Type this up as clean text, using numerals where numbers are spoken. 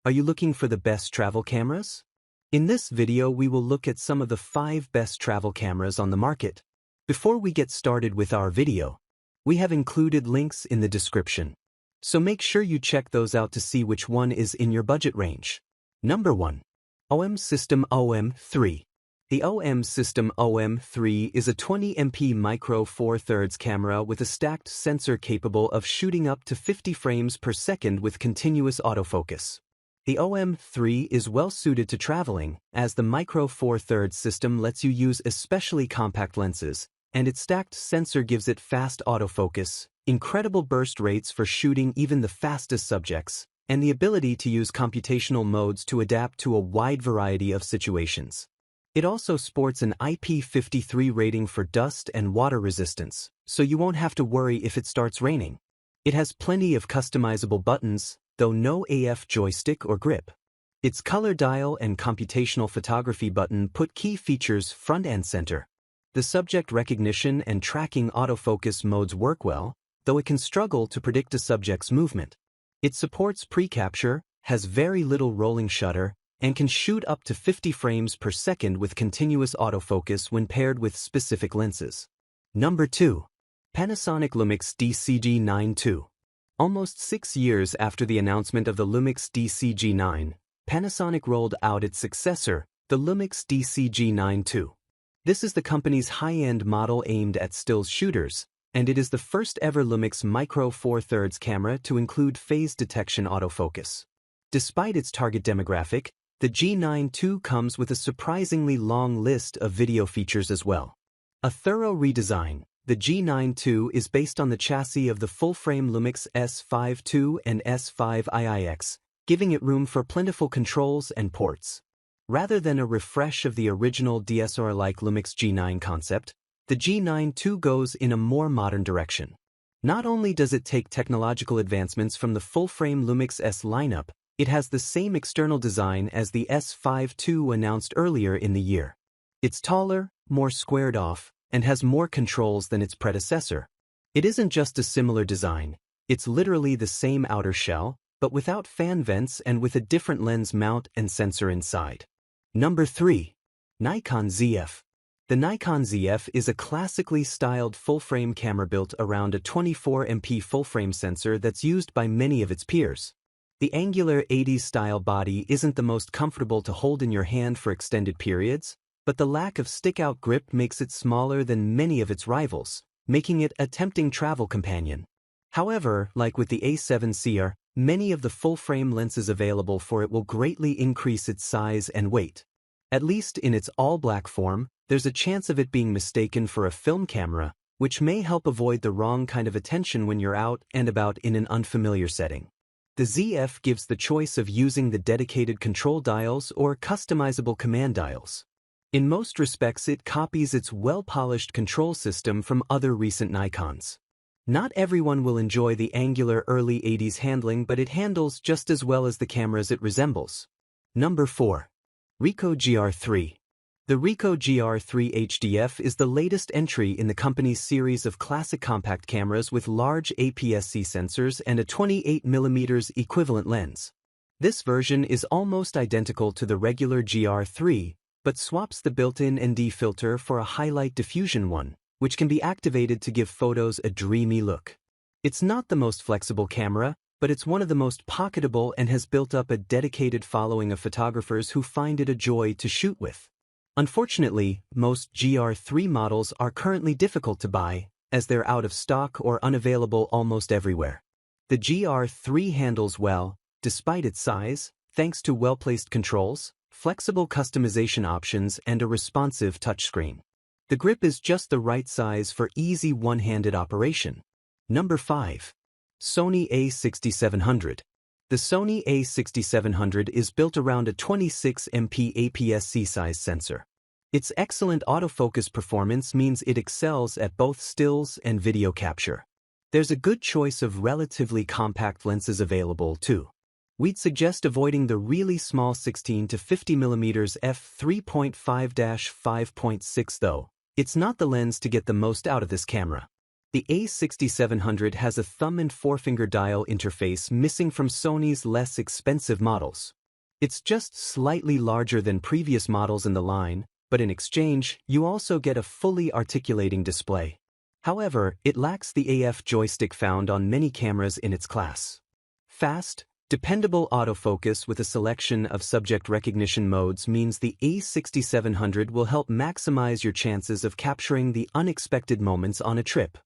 Are you looking for the best travel cameras? In this video we will look at some of the 5 best travel cameras on the market. Before we get started with our video, we have included links in the description, so make sure you check those out to see which one is in your budget range. Number 1. OM System OM3. The OM System OM3 is a 20MP micro Four Thirds camera with a stacked sensor capable of shooting up to 50 frames per second with continuous autofocus. The OM3 is well suited to traveling, as the micro Four Thirds system lets you use especially compact lenses, and its stacked sensor gives it fast autofocus, incredible burst rates for shooting even the fastest subjects, and the ability to use computational modes to adapt to a wide variety of situations. It also sports an IP53 rating for dust and water resistance, so you won't have to worry if it starts raining. It has plenty of customizable buttons, though no AF joystick or grip. Its color dial and computational photography button put key features front and center. The subject recognition and tracking autofocus modes work well, though it can struggle to predict a subject's movement. It supports pre-capture, has very little rolling shutter, and can shoot up to 50 frames per second with continuous autofocus when paired with specific lenses. Number 2. Panasonic Lumix DCG9 II. Almost 6 years after the announcement of the Lumix DCG9, Panasonic rolled out its successor, the Lumix DCG9 II. This is the company's high-end model aimed at stills shooters, and it is the first ever Lumix Micro Four Thirds camera to include phase detection autofocus. Despite its target demographic, the G9 II comes with a surprisingly long list of video features as well. A thorough redesign, the G9 II is based on the chassis of the full-frame Lumix S5 II and S5 IIX, giving it room for plentiful controls and ports. Rather than a refresh of the original DSLR-like Lumix G9 concept, the G9 II goes in a more modern direction. Not only does it take technological advancements from the full-frame Lumix S lineup, it has the same external design as the S5 II announced earlier in the year. It's taller, more squared off, and has more controls than its predecessor. It isn't just a similar design, it's literally the same outer shell, but without fan vents and with a different lens mount and sensor inside. Number 3. Nikon Zf. The Nikon Zf is a classically styled full-frame camera built around a 24MP full-frame sensor that's used by many of its peers. The angular 80s-style body isn't the most comfortable to hold in your hand for extended periods, but the lack of stick-out grip makes it smaller than many of its rivals, making it a tempting travel companion. However, like with the A7 CR, many of the full-frame lenses available for it will greatly increase its size and weight. At least in its all-black form, there's a chance of it being mistaken for a film camera, which may help avoid the wrong kind of attention when you're out and about in an unfamiliar setting. The Zf gives the choice of using the dedicated control dials or customizable command dials. In most respects, it copies its well-polished control system from other recent Nikons. Not everyone will enjoy the angular early 80s handling, but it handles just as well as the cameras it resembles. Number 4. Ricoh GR III. The Ricoh GR III HDF is the latest entry in the company's series of classic compact cameras with large APS-C sensors and a 28mm equivalent lens. This version is almost identical to the regular GR3, but swaps the built-in ND filter for a highlight diffusion one, which can be activated to give photos a dreamy look. It's not the most flexible camera, but it's one of the most pocketable and has built up a dedicated following of photographers who find it a joy to shoot with. Unfortunately, most GR3 models are currently difficult to buy, as they're out of stock or unavailable almost everywhere. The GR3 handles well, despite its size, thanks to well-placed controls, flexible customization options, and a responsive touchscreen. The grip is just the right size for easy one-handed operation. Number 5. Sony A6700. The Sony A6700 is built around a 26MP APS-C size sensor. Its excellent autofocus performance means it excels at both stills and video capture. There's a good choice of relatively compact lenses available too. We'd suggest avoiding the really small 16 to 50mm f3.5-5.6 though. It's not the lens to get the most out of this camera. The A6700 has a thumb and forefinger dial interface missing from Sony's less expensive models. It's just slightly larger than previous models in the line, but in exchange, you also get a fully articulating display. However, it lacks the AF joystick found on many cameras in its class. Fast, dependable autofocus with a selection of subject recognition modes means the A6700 will help maximize your chances of capturing the unexpected moments on a trip.